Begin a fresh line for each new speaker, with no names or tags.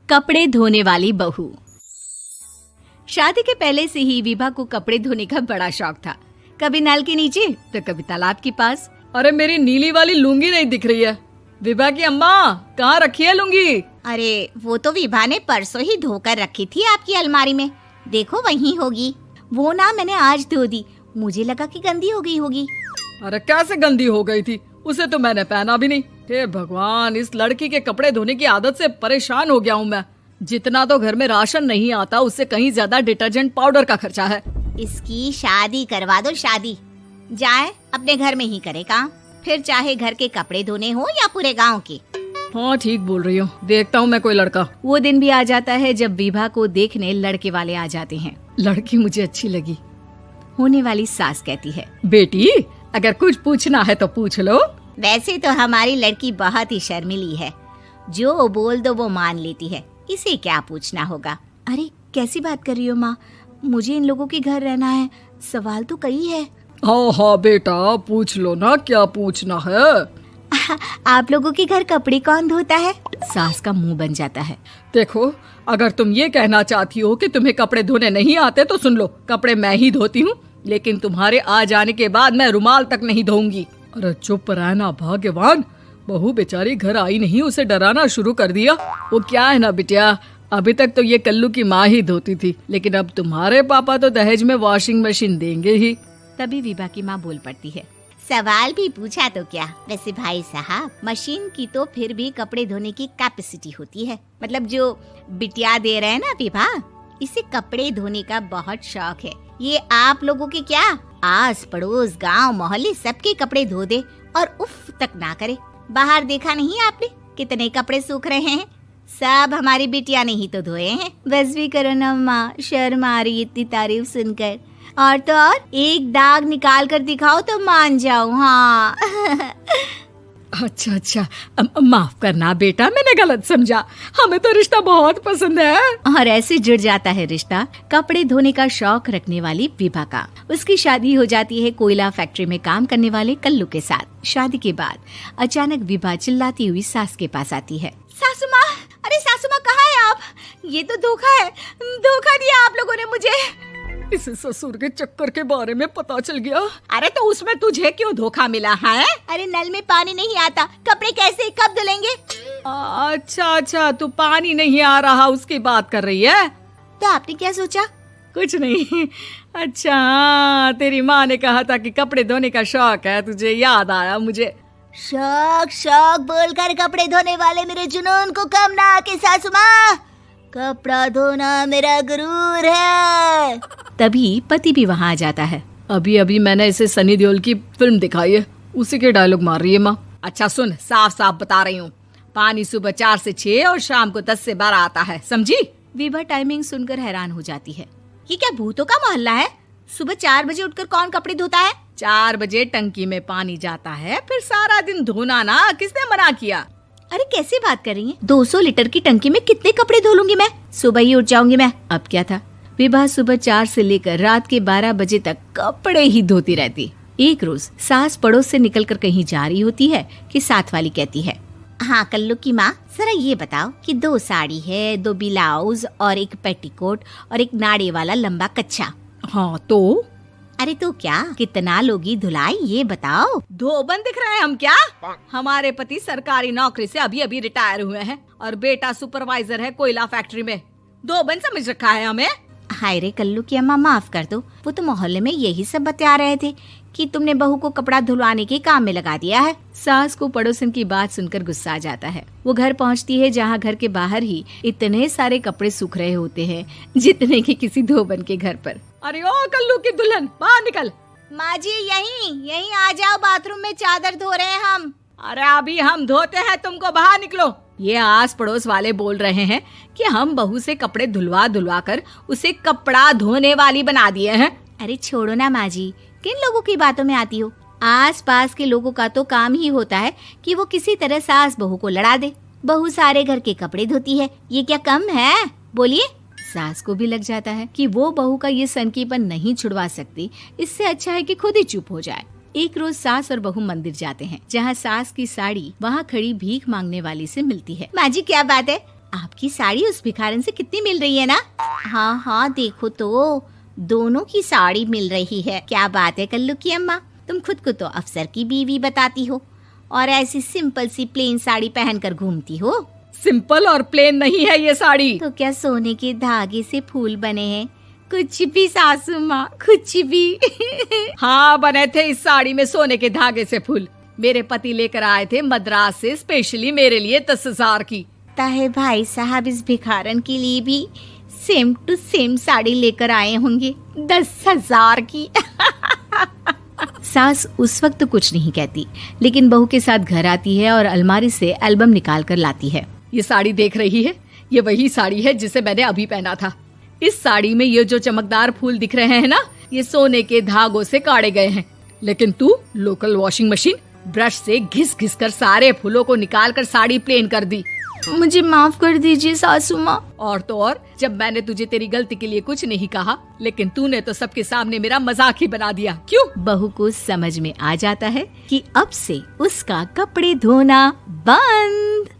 कपड़े धोने वाली बहू। शादी के पहले से ही विभा को कपड़े धोने का बड़ा शौक था। कभी नल के नीचे तो कभी तालाब के पास।
अरे मेरी नीली वाली लुंगी नहीं दिख रही है। विभा की अम्मा, कहाँ रखी है लुंगी?
अरे वो तो विभा ने परसों ही धोकर रखी थी आपकी अलमारी में, देखो वहीं होगी। वो ना मैंने आज धो दी, मुझे लगा कि गंदी हो गई होगी।
अरे कैसे गंदी हो गई थी? उसे तो मैंने पहना भी नहीं। हे भगवान, इस लड़की के कपड़े धोने की आदत से परेशान हो गया हूँ मैं। जितना तो घर में राशन नहीं आता, उससे कहीं ज्यादा डिटर्जेंट पाउडर का खर्चा है।
इसकी शादी करवा दो, शादी जाए अपने घर में ही करे काम, फिर चाहे घर के कपड़े धोने हो या पूरे गांव के।
हाँ ठीक बोल रही हो, देखता हूँ मैं कोई लड़का।
वो दिन भी आ जाता है जब विभा को देखने लड़के वाले आ जाते हैं।
लड़की मुझे अच्छी लगी।
होने वाली सास कहती है,
बेटी अगर कुछ पूछना है तो पूछ लो।
वैसे तो हमारी लड़की बहुत ही शर्मीली है, जो बोल दो वो मान लेती है, इसे क्या पूछना होगा।
अरे कैसी बात कर रही हो माँ, मुझे इन लोगों के घर रहना है, सवाल तो कई है।
हाँ हाँ बेटा, पूछ लो ना, क्या पूछना है।
आप लोगों के घर कपड़े कौन धोता है? सास का मुंह बन जाता है।
देखो, अगर तुम ये कहना चाहती हो कि तुम्हें कपड़े धोने नहीं आते तो सुन लो, कपड़े मैं ही धोती हूँ, लेकिन तुम्हारे आ जाने के बाद मैं रुमाल तक नहीं धोऊंगी। अरे चुप रहना भाग्यवान, बहू बेचारी घर आई नहीं, उसे डराना शुरू कर दिया। वो क्या है ना बिटिया, अभी तक तो ये कल्लू की माँ ही धोती थी, लेकिन अब तुम्हारे पापा तो दहेज में वॉशिंग मशीन देंगे ही।
तभी विभा की माँ बोल पड़ती है,
सवाल भी पूछा तो क्या। वैसे भाई साहब, मशीन की तो फिर भी कपड़े धोने की कैपेसिटी होती है। मतलब जो बिटिया दे रहे हैं ना विभा, इसे कपड़े धोने का बहुत शौक है। ये आप लोगों के क्या, आस पड़ोस गांव मोहल्ले सबके कपड़े धो दे और उफ तक ना करे। बाहर देखा नहीं आपने कितने कपड़े सूख रहे हैं? सब हमारी बिटिया ने ही तो धोए हैं।
बस भी करो ना माँ, शर्म आ रही इतनी तारीफ सुनकर। और तो और एक दाग निकाल कर दिखाओ तो मान जाओ। हाँ
अच्छा अच्छा, माफ करना बेटा, मैंने गलत समझा। हमें तो रिश्ता बहुत पसंद है।
और ऐसे जुड़ जाता है रिश्ता कपड़े धोने का शौक रखने वाली विभा का। उसकी शादी हो जाती है कोयला फैक्ट्री में काम करने वाले कल्लू के साथ। शादी के बाद अचानक विभा चिल्लाती हुई सास के पास आती है।
सासू माँ, अरे सासू माँ कहाँ है आप? ये तो धोखा है, धोखा दिया आप लोगों ने मुझे।
इसे ससुर के चक्कर के बारे में पता चल गया।
अरे तो उसमें तुझे क्यों धोखा मिला है? अरे नल में पानी नहीं आता, कपड़े कैसे कब धुलेंगे?
अच्छा अच्छा, तू पानी नहीं आ रहा उसकी बात कर रही है।
तो आपने क्या सोचा?
कुछ नहीं। अच्छा, तेरी माँ ने कहा था कि कपड़े धोने का शौक है तुझे, याद आया मुझे।
शौक शौक बोलकर कपड़े धोने वाले मेरे जुनून को कम ना आके सासू माँ, कपड़ा धोना मेरा गुरूर है।
तभी पति भी वहाँ आ जाता है।
अभी अभी मैंने इसे सनी देओल की फिल्म दिखाई है, उसी के डायलॉग मार रही है माँ। अच्छा सुन, साफ साफ बता रही हूँ, पानी सुबह 4 से 6 और शाम को 10 से 12 आता है, समझी?
विभा टाइमिंग सुनकर हैरान हो जाती है।
ये क्या भूतों का मोहल्ला है? सुबह 4 बजे उठकर कौन कपड़े धोता है?
4 बजे टंकी में पानी जाता है, फिर सारा दिन धोना ना, किसने मना किया?
अरे कैसी बात कर रही हैं? 200 लीटर की टंकी में कितने कपड़े धो लूंगी मैं? सुबह ही उठ जाऊंगी मैं। अब क्या था, विभा सुबह 4 से लेकर रात के 12 बजे तक कपड़े ही धोती रहती। एक रोज सास पड़ोस से निकलकर कहीं जा रही होती है कि साथ वाली कहती है,
हाँ कल्लू की माँ, जरा ये बताओ कि 2 साड़ी है, 2 ब्लाउज और एक पेटीकोट और एक नाड़े वाला लंबा कच्छा।
हाँ तो?
अरे तो क्या, कितना लोगी धुलाई ये बताओ।
धोबन दिख रहे हैं हम क्या? हमारे पति सरकारी नौकरी से अभी अभी रिटायर हुए हैं और बेटा सुपरवाइजर है कोयला फैक्ट्री में। धोबन समझ रखा है हमें।
हाय रे कल्लू की अम्मा, माफ कर दो, वो तो मोहल्ले में यही सब बता रहे थे कि तुमने बहू को कपड़ा धुलवाने के काम में लगा दिया है।
सास को पड़ोसन की बात सुनकर गुस्सा आ जाता है। वो घर पहुंचती है जहां घर के बाहर ही इतने सारे कपड़े सूख रहे होते हैं जितने कि किसी धोबन के घर पर।
अरे ओ कल्लू की दुल्हन, बाहर निकल।
माँ जी यहीं आ जाओ, बाथरूम में चादर धो रहे हैं हम।
अरे अभी हम धोते हैं, तुमको बाहर निकलो। ये आस पड़ोस वाले बोल रहे हैं कि हम बहू से कपड़े धुलवा धुलवा कर उसे कपड़ा धोने वाली बना दिए हैं।
अरे छोड़ो ना माँ जी, किन लोगों की बातों में आती हो? आस पास के लोगों का तो काम ही होता है कि वो किसी तरह सास बहू को लड़ा दे। बहू सारे घर के कपड़े धोती है, ये क्या कम है? बोलिए। सास को भी लग जाता है कि वो बहू का ये सनकीपन नहीं छुड़वा सकती, इससे अच्छा है कि खुद ही चुप हो जाए। एक रोज सास और बहू मंदिर जाते हैं, जहाँ सास की साड़ी वहाँ खड़ी भीख मांगने वाली से मिलती है।
माँ जी क्या बात है, आपकी साड़ी उस भिखारन से कितनी मिल रही है ना? हाँ हाँ देखो तो, दोनों की साड़ी मिल रही है। क्या बात है कल्लू की अम्मा, तुम खुद को तो अफसर की बीवी बताती हो और ऐसी सिंपल सी प्लेन साड़ी पहनकर घूमती हो।
सिंपल और प्लेन नहीं है ये साड़ी।
तो क्या सोने के धागे से फूल बने हैं? कुछ भी सासू माँ, कुछ भी।
हाँ, बने थे इस साड़ी में सोने के धागे से फूल। मेरे पति लेकर आए थे मद्रास से स्पेशली मेरे लिए 10,000 की।
ताहे भाई साहब इस भिखारन के लिए भी सेम टू सेम साड़ी लेकर आए होंगे 10,000 की।
सास उस वक्त तो कुछ नहीं कहती, लेकिन बहू के साथ घर आती है और अलमारी से एल्बम निकाल कर लाती है।
ये साड़ी देख रही है, ये वही साड़ी है जिसे मैंने अभी पहना था। इस साड़ी में ये जो चमकदार फूल दिख रहे हैं ना, ये सोने के धागों से काढ़े गए हैं। लेकिन तू लोकल वॉशिंग मशीन ब्रश से घिस घिस कर सारे फूलों को निकाल कर साड़ी प्लेन कर दी।
मुझे माफ कर दीजिए सासू माँ।
और तो और, जब मैंने तुझे तेरी गलती के लिए कुछ नहीं कहा, लेकिन तूने तो सबके सामने मेरा मजाक ही बना दिया। क्यों?
बहू को समझ में आ जाता है कि अब से उसका कपड़े धोना बंद।